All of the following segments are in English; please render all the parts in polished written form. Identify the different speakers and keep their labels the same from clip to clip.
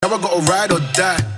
Speaker 1: Now I gotta ride or die.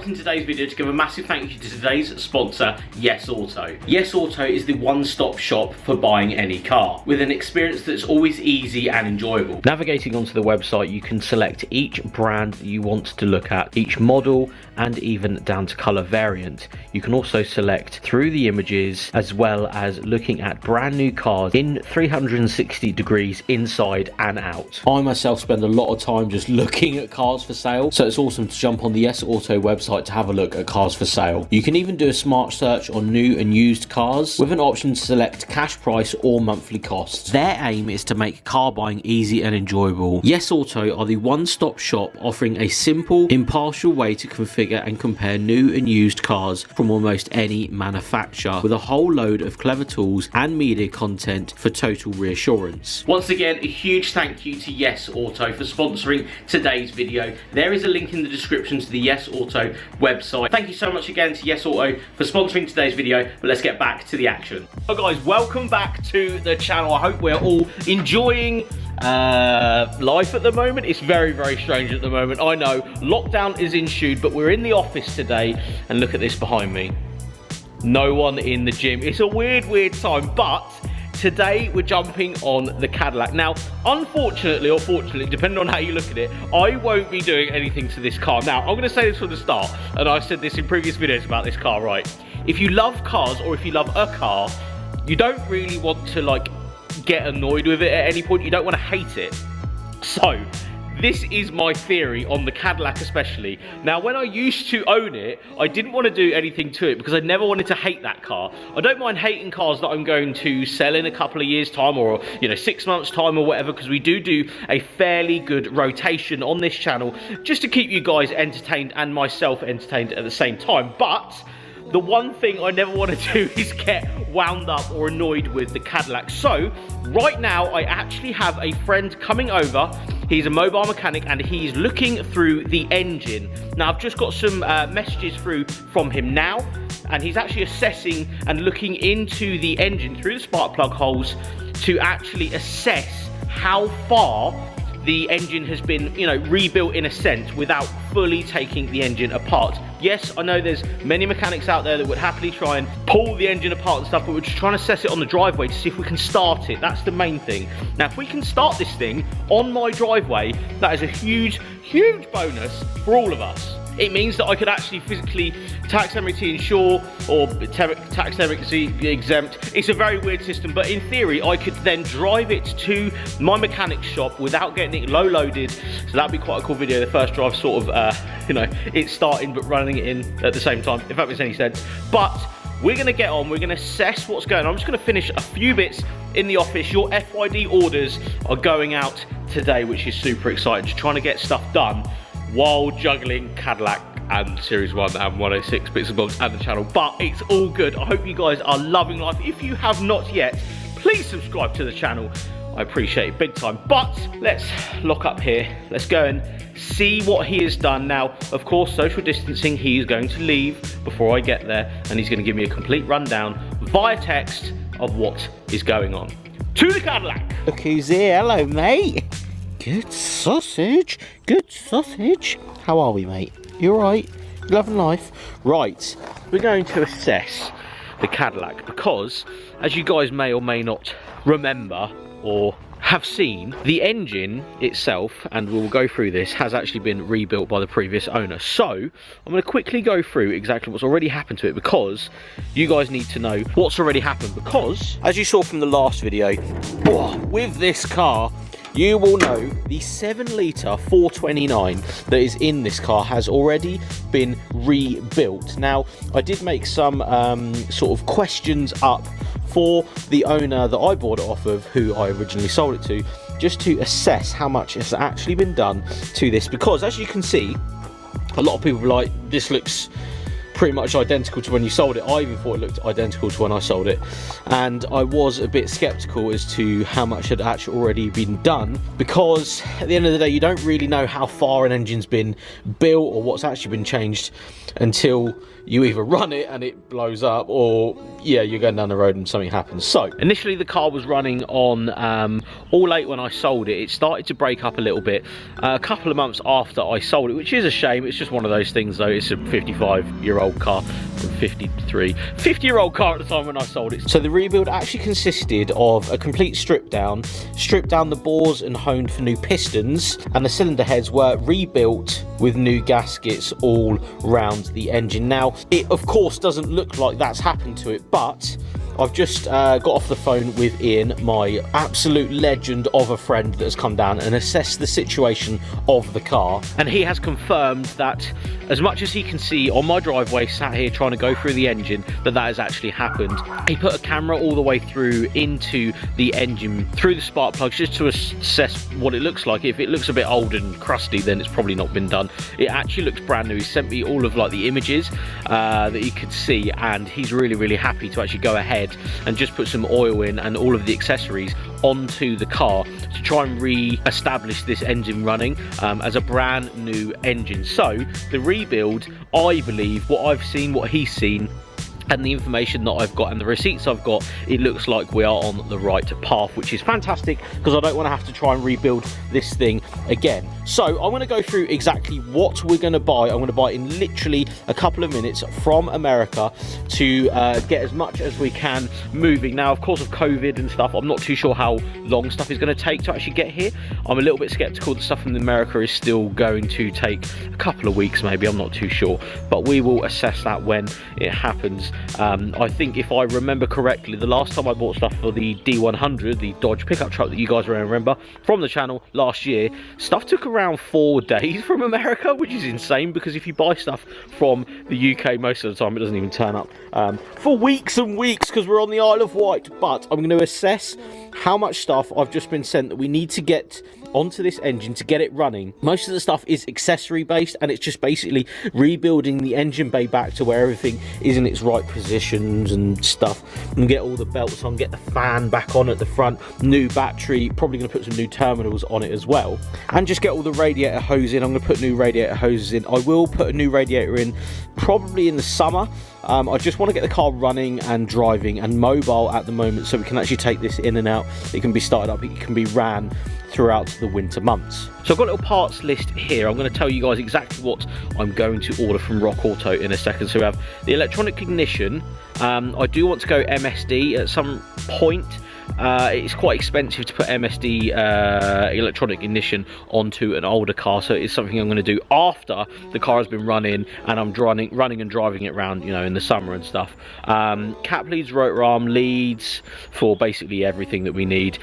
Speaker 2: In today's video to give a massive thank you to today's sponsor, Yes Auto. Yes Auto is the one-stop shop for buying any car, with an experience that's always easy and enjoyable. Navigating onto the website, you can select each brand that you want to look at, each model, and even down to colour variant. You can also select through the images, as well as looking at brand new cars in 360 degrees inside and out. I myself spend a lot of time just looking at cars for sale, so it's awesome to jump on the Yes Auto website to have a look at cars for sale. You can even do a smart search on new and used cars with an option to select cash price or monthly costs. Their aim is to make car buying easy and enjoyable. Yes Auto are the one-stop shop offering a simple, impartial way to configure and compare new and used cars from almost any manufacturer, with a whole load of clever tools and media content for total reassurance. Once again, a huge thank you to Yes Auto for sponsoring today's video. There is a link in the description to the Yes Auto website. Thank you so much again to Yes Auto for sponsoring today's video, but let's get back to the action. So guys, welcome back to the channel. I hope we're all enjoying life at the moment. It's very, very strange at the moment. I know lockdown is ensued, but we're in the office today, and look at this behind me. No one in the gym. It's a weird time, but today we're jumping on the Cadillac. Now, unfortunately or fortunately, depending on how you look at it, I won't be doing anything to this car. Now, I'm going to say this from the start, and I've said this in previous videos about this car, right? If you love cars, or if you love a car, you don't really want to like get annoyed with it at any point. You don't want to hate it. So this is my theory on the Cadillac especially. Now, when I used to own it, I didn't want to do anything to it because I never wanted to hate that car. I don't mind hating cars that I'm going to sell in a couple of years time, or 6 months time or whatever, because we do a fairly good rotation on this channel just to keep you guys entertained and myself entertained at the same time. But the one thing I never want to do is get wound up or annoyed with the Cadillac. So right now I actually have a friend coming over. He's a mobile mechanic and he's looking through the engine. Now, I've just got some messages through from him now, and he's actually assessing and looking into the engine through the spark plug holes to actually assess how far the engine has been, rebuilt in a sense without fully taking the engine apart. Yes, I know there's many mechanics out there that would happily try and pull the engine apart and stuff, but we're just trying to assess it on the driveway to see if we can start it. That's the main thing. Now, if we can start this thing on my driveway, that is a huge bonus for all of us. It means that I could actually physically tax MOT insure or tax MOT exempt. It's a very weird system, but in theory, I could then drive it to my mechanic shop without getting it low loaded. So that'd be quite a cool video. The first drive sort of, it's starting but running it in at the same time, if that makes any sense. But we're gonna get on, we're gonna assess what's going on. I'm just gonna finish a few bits in the office. Your FYD orders are going out today, which is super exciting. Just trying to get stuff done while juggling Cadillac and Series 1 and 106 bits and bobs and the channel. But it's all good. I hope you guys are loving life. If you have not yet, please subscribe to the channel. I appreciate it big time. But let's lock up here. Let's go and see what he has done. Now, of course, social distancing, he is going to leave before I get there, and he's going to give me a complete rundown via text of what is going on. To the Cadillac.
Speaker 3: Look who's here. Hello, mate. Good sausage. Good sausage. How are we, mate? You alright? Loving life? Right.
Speaker 2: We're going to assess the Cadillac because, as you guys may or may not remember or have seen, the engine itself, and we'll go through this, has actually been rebuilt by the previous owner. So I'm going to quickly go through exactly what's already happened to it, because you guys need to know what's already happened. Because as you saw from the last video, with this car, you will know the 7-litre 429 that is in this car has already been rebuilt. Now, I did make some sort of questions up for the owner that I bought it off of, who I originally sold it to, just to assess how much has actually been done to this. Because as you can see, a lot of people are like, this looks
Speaker 3: pretty much identical to when you sold it. I even thought it looked identical to when I sold it, and I was a bit skeptical as to how much had actually already been done, because at the end of the day you don't really know how far an engine's been built or what's actually been changed until you either run it and it blows up, or yeah, you're going down the road and something happens. So initially the car was running on all 8 when I sold it. It started to break up a little bit a couple of months after I sold it, which is a shame. It's just one of those things though. It's a 55-year-old car from 50-year-old car at the time when I sold it. So the rebuild actually consisted of a complete strip down the bores and honed for new pistons, and the cylinder heads were rebuilt with new gaskets all round the engine. Now, it of course doesn't look like that's happened to it, but I've just got off the phone with Ian, my absolute legend of a friend that has come down and assessed the situation of the car. And he has confirmed that as much as he can see on my driveway, sat here trying to go through the engine, that has actually happened. He put a camera all the way through into the engine, through the spark plugs, just to assess what it looks like. If it looks a bit old and crusty, then it's probably not been done. It actually looks brand new. He sent me all of like the images that he could see, and he's really happy to actually go ahead and just put some oil in and all of the accessories onto the car to try and re-establish this engine running as a brand new engine. So the rebuild, I believe, what I've seen, what he's seen, and the information that I've got and the receipts I've got, it looks like we are on the right path, which is fantastic, because I don't want to have to try and rebuild this thing again. So I'm going to go through exactly what we're going to buy. I'm going to buy in literally a couple of minutes from America to get as much as we can moving. Now, of course, of COVID and stuff, I'm not too sure how long stuff is going to take to actually get here. I'm a little bit skeptical that stuff from America is still going to take a couple of weeks maybe, I'm not too sure, but we will assess that when it happens. I think if I remember correctly, the last time I bought stuff for the D100, the Dodge pickup truck that you guys remember from the channel last year, stuff took around 4 days from America, which is insane, because if you buy stuff from the UK, most of the time it doesn't even turn up for weeks and weeks, because we're on the Isle of Wight. But I'm going to assess how much stuff I've just been sent that we need to get onto this engine to get it running. Most of the stuff is accessory based, and it's just basically rebuilding the engine bay back to where everything is in its right positions and stuff, and get all the belts on, get the fan back on at the front, new battery, probably going to put some new terminals on it as well, and just get all the radiator hose in. I'm going to put new radiator hoses in. I will put a new radiator in probably in the summer. I just want to get the car running and driving and mobile at the moment, so we can actually take this in and out. It can be started up, it can be ran throughout the winter months. So I've got a little parts list here. I'm going to tell you guys exactly what I'm going to order from Rock Auto in a second. So we have the electronic ignition. I do want to go MSD at some point. It's quite expensive to put MSD electronic ignition onto an older car, so it's something I'm going to do after the car has been running and I'm running and driving it around, you know, in the summer and stuff. Cap leads, rotor arm leads for basically everything that we need.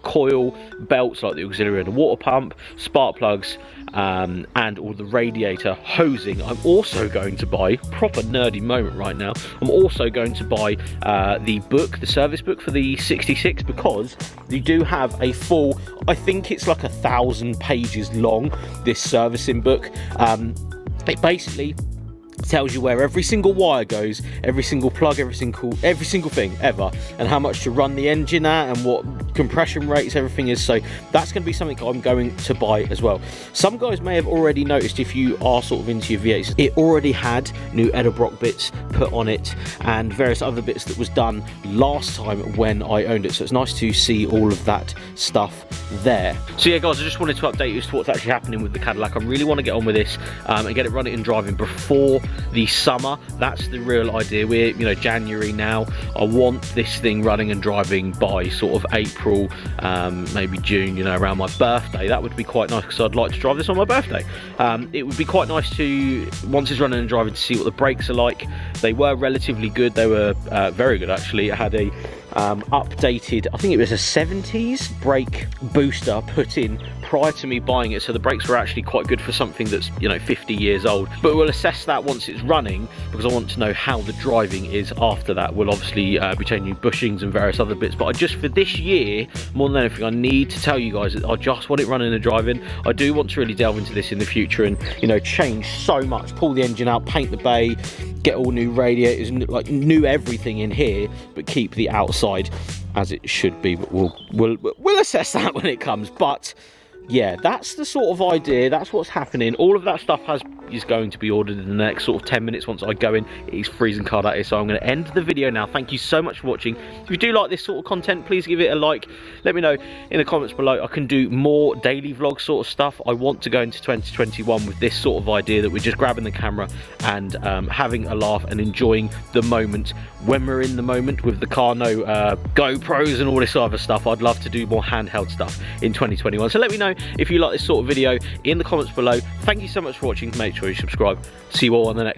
Speaker 3: Coil belts like the auxiliary and the water pump, spark plugs, and all the radiator hosing. I'm also going to buy, proper nerdy moment right now, I'm also going to buy the book, the service book for the 66, because you do have a full, I think it's like 1,000 pages long, this servicing book. It basically tells you where every single wire goes, every single plug, every single thing ever, and how much to run the engine at and what compression rates everything is. So that's going to be something I'm going to buy as well. Some guys may have already noticed, if you are sort of into your V8s, it already had new Edelbrock bits put on it and various other bits that was done last time when I owned it, so it's nice to see all of that stuff there. So yeah guys, I just wanted to update you as to what's actually happening with the Cadillac. I really want to get on with this and get it running and driving before the summer. That's the real idea. We're, you know, January now. I want this thing running and driving by sort of April, maybe June, you know, around my birthday. That would be quite nice, because I'd like to drive this on my birthday. It would be quite nice to, once it's running and driving, to see what the brakes are like. They were relatively good. They were very good actually. It had a updated, I think it was a 70s brake booster put in prior to me buying it, so the brakes were actually quite good for something that's, you know, 50 years old. But we'll assess that once it's running, because I want to know how the driving is after that. We'll obviously be changing bushings and various other bits, but I just, for this year, more than anything, I need to tell you guys that I just want it running and driving. I do want to really delve into this in the future and, you know, change so much, pull the engine out, paint the bay, get all new radiators, like new everything in here, but keep the outside as it should be. But we'll assess that when it comes. But yeah, that's the sort of idea. That's what's happening. All of that stuff is going to be ordered in the next sort of 10 minutes once I go in. It is freezing cold out here, so I'm going to end the video now. Thank you so much for watching. If you do like this sort of content, please give it a like. Let me know in the comments below. I can do more daily vlog sort of stuff. I want to go into 2021 with this sort of idea that we're just grabbing the camera and having a laugh and enjoying the moment when we're in the moment with the car. No GoPros and all this other stuff. I'd love to do more handheld stuff in 2021. So let me know if you like this sort of video in the comments below. Thank you so much for watching. Make sure you subscribe. See you all on the next